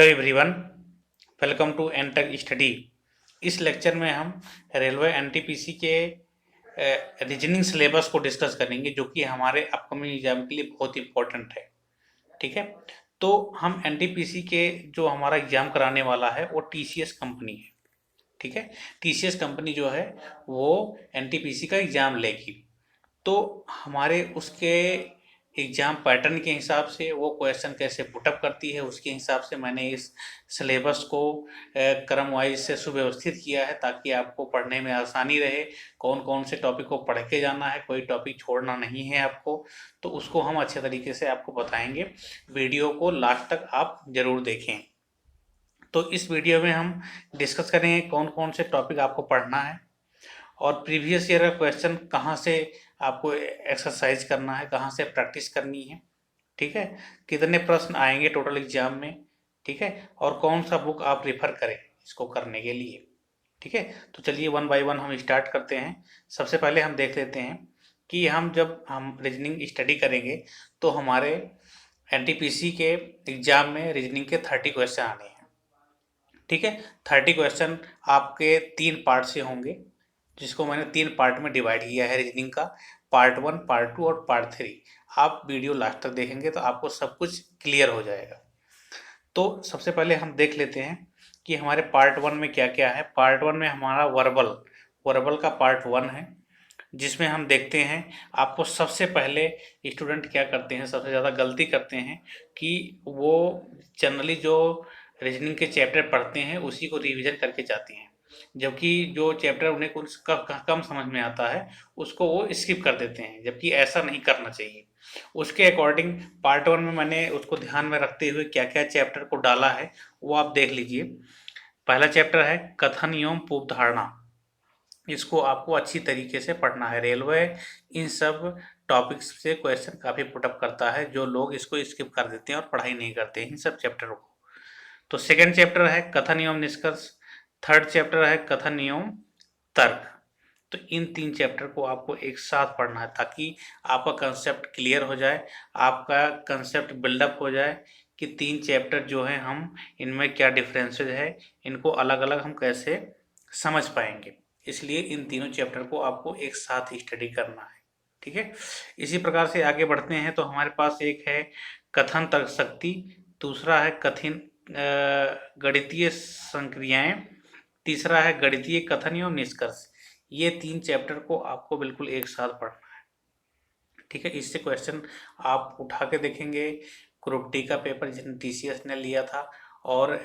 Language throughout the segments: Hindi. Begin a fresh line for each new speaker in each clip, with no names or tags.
Hello everyone, welcome to Entech study. इस लेक्चर में हम रेलवे एनटीपीसी के रीजनिंग सिलेबस को डिस्कस करेंगे, जो कि हमारे अपकमिंग एग्जाम के लिए बहुत इंपॉर्टेंट है। ठीक है, तो हम एनटीपीसी के जो हमारा एग्जाम कराने वाला है वो टीसीएस कंपनी है। ठीक है, टीसीएस कंपनी जो है वो एनटीपीसी का एग्जाम लेगी। तो हमारे उसके एग्जाम पैटर्न के हिसाब से वो क्वेश्चन कैसे पुटअप करती है, उसके हिसाब से मैंने इस सिलेबस को क्रम वाइज से सुव्यवस्थित किया है, ताकि आपको पढ़ने में आसानी रहे। कौन कौन से टॉपिक को पढ़ के जाना है, कोई टॉपिक छोड़ना नहीं है आपको, तो उसको हम अच्छे तरीके से आपको बताएंगे। वीडियो को लास्ट तक आप ज़रूर देखें। तो इस वीडियो में हम डिस्कस करेंगे कौन कौन से टॉपिक आपको पढ़ना है, और प्रीवियस ईयर का क्वेश्चन कहाँ से आपको एक्सरसाइज करना है, कहाँ से प्रैक्टिस करनी है। ठीक है, कितने प्रश्न आएंगे टोटल एग्जाम में। ठीक है, और कौन सा बुक आप रेफर करें इसको करने के लिए। ठीक है, तो चलिए वन बाय वन हम स्टार्ट करते हैं। सबसे पहले हम देख लेते हैं कि जब हम रीजनिंग स्टडी करेंगे तो हमारे एनटीपीसी के एग्जाम में रीजनिंग के 30 क्वेश्चन आने हैं। ठीक है, 30 क्वेश्चन आपके 3 पार्ट से होंगे, जिसको मैंने 3 पार्ट में डिवाइड किया है रीजनिंग का। पार्ट 1, पार्ट 2 और पार्ट 3। आप वीडियो लास्ट तक देखेंगे तो आपको सब कुछ क्लियर हो जाएगा। तो सबसे पहले हम देख लेते हैं कि हमारे पार्ट 1 में क्या क्या है। पार्ट 1 में हमारा वर्बल वर्बल का पार्ट 1 है, जिसमें हम देखते हैं आपको सबसे पहले स्टूडेंट क्या करते हैं, सबसे ज़्यादा गलती करते हैं कि वो जनरली जो रीजनिंग के चैप्टर पढ़ते हैं उसी को रिवीजन करके जाते हैं, जबकि जो चैप्टर उन्हें कुछ कम समझ में आता है उसको वो स्किप कर देते हैं, जबकि ऐसा नहीं करना चाहिए। उसके अकॉर्डिंग पार्ट 1 में मैंने उसको ध्यान में रखते हुए क्या क्या चैप्टर को डाला है वो आप देख लीजिए। पहला चैप्टर है कथन एवं पूर्व धारणा। इसको आपको अच्छी तरीके से पढ़ना है। रेलवे इन सब टॉपिक्स से क्वेश्चन काफ़ी पुटअप करता है, जो लोग इसको स्किप कर देते हैं और पढ़ाई नहीं करते इन सब चैप्टरों को। तो सेकेंड चैप्टर है कथन एवं निष्कर्ष। थर्ड चैप्टर है कथन एवं तर्क। तो इन 3 चैप्टर को आपको एक साथ पढ़ना है, ताकि आपका कंसेप्ट क्लियर हो जाए, आपका कंसेप्ट बिल्डअप हो जाए कि 3 चैप्टर जो हैं हम इनमें क्या डिफरेंसेस है, इनको अलग अलग हम कैसे समझ पाएंगे। इसलिए इन तीनों चैप्टर को आपको एक साथ स्टडी करना है। ठीक है, इसी प्रकार से आगे बढ़ते हैं। तो हमारे पास एक है कथन तर्क शक्ति, दूसरा है कथिन गणितीय संक्रियाएं, तीसरा है गणितीय कथन एवं निष्कर्ष। ये 3 चैप्टर को आपको बिल्कुल एक साथ पढ़ना है। ठीक है, इससे क्वेश्चन आप उठा के देखेंगे। ग्रुप डी का पेपर जिसने टीसीएस ने लिया था, और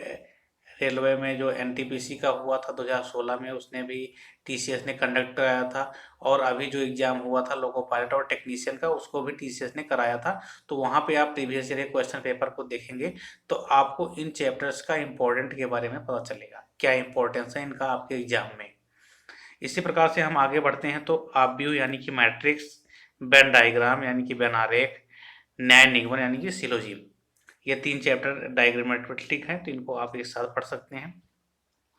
रेलवे में जो एनटीपीसी का हुआ था 2016 में, उसने भी टीसीएस ने कंडक्ट कराया था। और अभी जो एग्जाम हुआ था लोको पायलट और टेक्नीशियन का, उसको भी टीसीएस ने कराया था। तो वहाँ पे आप प्रीवियस ईयर क्वेश्चन पेपर को देखेंगे तो आपको इन चैप्टर्स का इम्पोर्टेंट के बारे में पता चलेगा, क्या इंपॉर्टेंस है इनका आपके एग्जाम में। इसी प्रकार से हम आगे बढ़ते हैं। तो आव्यूह यानी कि मैट्रिक्स, वेन डायग्राम यानी कि वेन आरेख, न्याय निगमन यानी कि सिलोजिज्म, ये 3 चैप्टर डायग्रामेटिक हैं, तो इनको आप एक साथ पढ़ सकते हैं।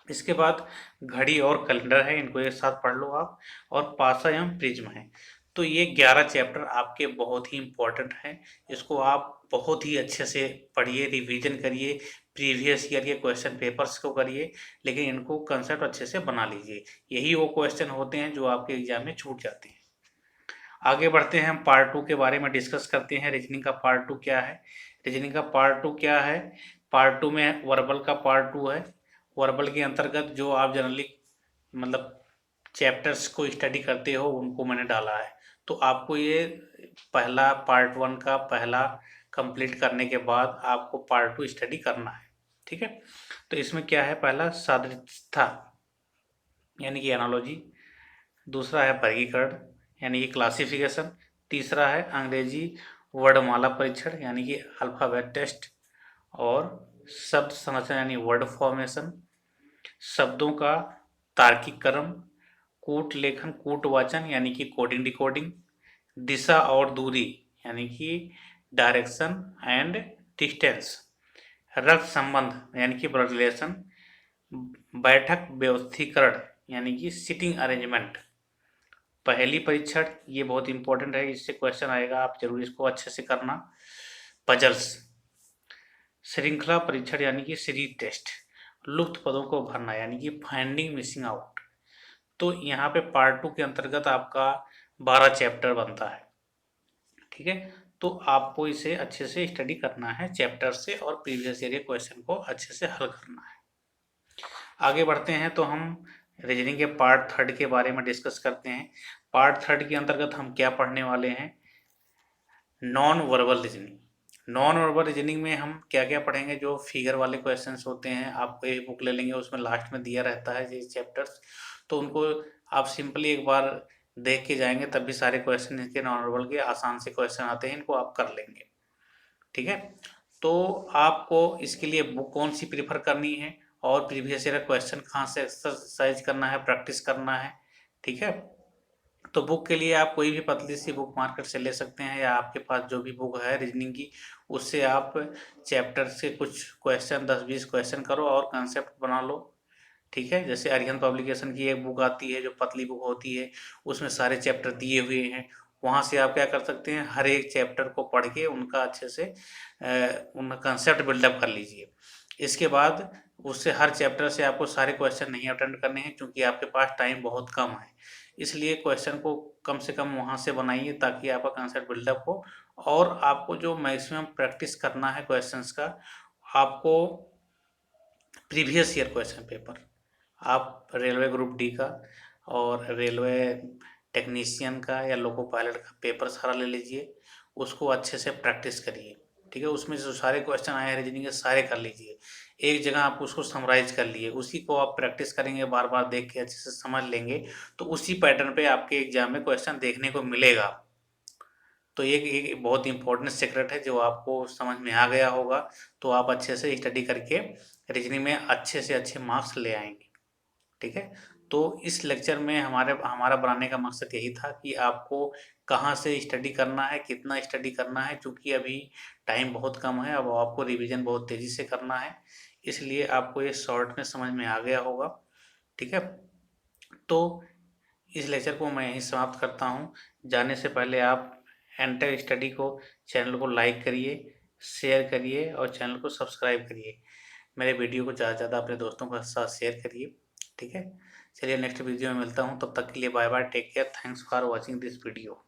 इसके बाद घड़ी और कैलेंडर है, इनको एक साथ पढ़ लो आप। और पासा एवं प्रिज्म है। तो ये 11 चैप्टर आपके बहुत ही इम्पोर्टेंट हैं। इसको आप बहुत ही अच्छे से पढ़िए, रिवीजन करिए, प्रीवियस ईयर के क्वेश्चन पेपर्स को करिए, लेकिन इनको कंसेप्ट अच्छे से बना लीजिए। यही वो क्वेश्चन होते हैं जो आपके एग्जाम में छूट जाते हैं। आगे बढ़ते हैं, हम पार्ट 2 के बारे में डिस्कस करते हैं। रीजनिंग का पार्ट 2 क्या है। रीजनिंग का पार्ट 2 क्या है, पार्ट 2 में वर्बल का पार्ट 2 है। वर्बल के अंतर्गत जो आप जनरली मतलब चैप्टर्स को स्टडी करते हो उनको मैंने डाला है। तो आपको ये पहला पार्ट 1 का पहला कंप्लीट करने के बाद आपको पार्ट 2 स्टडी करना है। ठीक है, तो इसमें क्या है, पहला सादृश्यता यानी कि एनालॉजी, दूसरा है वर्गीकरण यानी कि क्लासिफिकेशन, तीसरा है अंग्रेजी वर्णमाला परीक्षण यानी कि अल्फ़ाबेट टेस्ट, और शब्द संरचना यानी वर्ड फॉर्मेशन, शब्दों का तार्किक क्रम, कूट लेखन कूट वाचन यानी कि कोडिंग डिकोडिंग, दिशा और दूरी यानी कि डायरेक्शन एंड डिस्टेंस, रक्त संबंध यानी कि ब्लड रिलेशन, बैठक व्यवस्थीकरण यानी कि सिटिंग अरेंजमेंट, पहली परीक्षण ये बहुत इंपॉर्टेंट है, इससे क्वेश्चन आएगा, आप जरूर इसको अच्छे से करना। पजल्स, श्रृंखला परीक्षण यानी कि सीरीज टेस्ट, लुप्त पदों को भरना यानी कि फाइंडिंग मिसिंग आउट। तो यहाँ पे पार्ट 2 के अंतर्गत आपका 12 चैप्टर बनता है, ठीक है। तो आपको इसे अच्छे से स्टडी करना है चैप्टर से और प्रीवियस ईयर के क्वेश्चन को अच्छे से हल करना है। आगे बढ़ते हैं तो हम रीजनिंग के पार्ट 3 के बारे में डिस्कस करते हैं। पार्ट 3 के अंतर्गत हम क्या पढ़ने वाले हैं, non verbal reasoning. Non verbal reasoning में हम क्या क्या पढ़ेंगे, जो फिगर वाले क्वेश्चंस होते हैं, आप कोई बुक ले लेंगे उसमें लास्ट में दिया रहता है ये चैप्टर्स, तो उनको आप सिंपली एक बार देख के जाएंगे तब भी सारे क्वेश्चन इनके नॉन वर्बल के आसान से क्वेश्चन आते हैं, इनको आप कर लेंगे, ठीक है। तो आपको इसके लिए बुक कौन सी प्रीफर करनी है और प्रीवियस ईयर क्वेश्चन कहाँ से एक्सरसाइज करना है, प्रैक्टिस करना है, ठीक है। तो बुक के लिए आप कोई भी पतली सी बुक मार्केट से ले सकते हैं, या आपके पास जो भी बुक है रीजनिंग की उससे आप चैप्टर से कुछ क्वेश्चन 10-20 क्वेश्चन करो और कंसेप्ट बना लो, ठीक है। जैसे अरिहंत पब्लिकेशन की एक बुक आती है जो पतली बुक होती है, उसमें सारे चैप्टर दिए हुए हैं, वहाँ से आप क्या कर सकते हैं, हर एक चैप्टर को पढ़ के उनका अच्छे से उनका कंसेप्ट बिल्डअप कर लीजिए। इसके बाद उससे हर चैप्टर से आपको सारे क्वेश्चन नहीं अटेंड करने हैं क्योंकि आपके पास टाइम बहुत कम है, इसलिए क्वेश्चन को कम से कम वहाँ से बनाइए ताकि आपका कंसेप्ट बिल्डअप हो। और आपको जो मैक्सिमम प्रैक्टिस करना है क्वेश्चंस का, आपको प्रीवियस ईयर क्वेश्चन पेपर, आप रेलवे ग्रुप डी का और रेलवे टेक्नीशियन का या लोको पायलट का पेपर सारा ले लीजिए, उसको अच्छे से प्रैक्टिस करिए, ठीक है। उसमें जो सारे क्वेश्चन आए हैं रीजनिंग के सारे कर लीजिए, एक जगह आप उसको समराइज कर लिए, उसी को आप प्रैक्टिस करेंगे, बार बार देख के अच्छे से समझ लेंगे, तो उसी पैटर्न पे आपके एग्जाम में क्वेश्चन देखने को मिलेगा। तो एक बहुत इंपॉर्टेंट सीक्रेट है जो आपको समझ में आ गया होगा, तो आप अच्छे से स्टडी करके रीजनिंग में अच्छे से अच्छे मार्क्स ले आएंगे, ठीक है। तो इस लेक्चर में हमारा बनाने का मकसद यही था कि आपको कहाँ से स्टडी करना है, कितना स्टडी करना है, क्योंकि अभी टाइम बहुत कम है, अब आपको रिवीजन बहुत तेज़ी से करना है, इसलिए आपको ये शॉर्ट में समझ में आ गया होगा, ठीक है। तो इस लेक्चर को मैं यहीं समाप्त करता हूँ। जाने से पहले आप एंटर स्टडी को चैनल को लाइक करिए, शेयर करिए और चैनल को सब्सक्राइब करिए। मेरे वीडियो को ज़्यादा से ज़्यादा अपने दोस्तों के साथ शेयर करिए, ठीक है। चलिए नेक्स्ट वीडियो में मिलता हूँ, तब तक के लिए bye bye, take care, thanks for watching this video.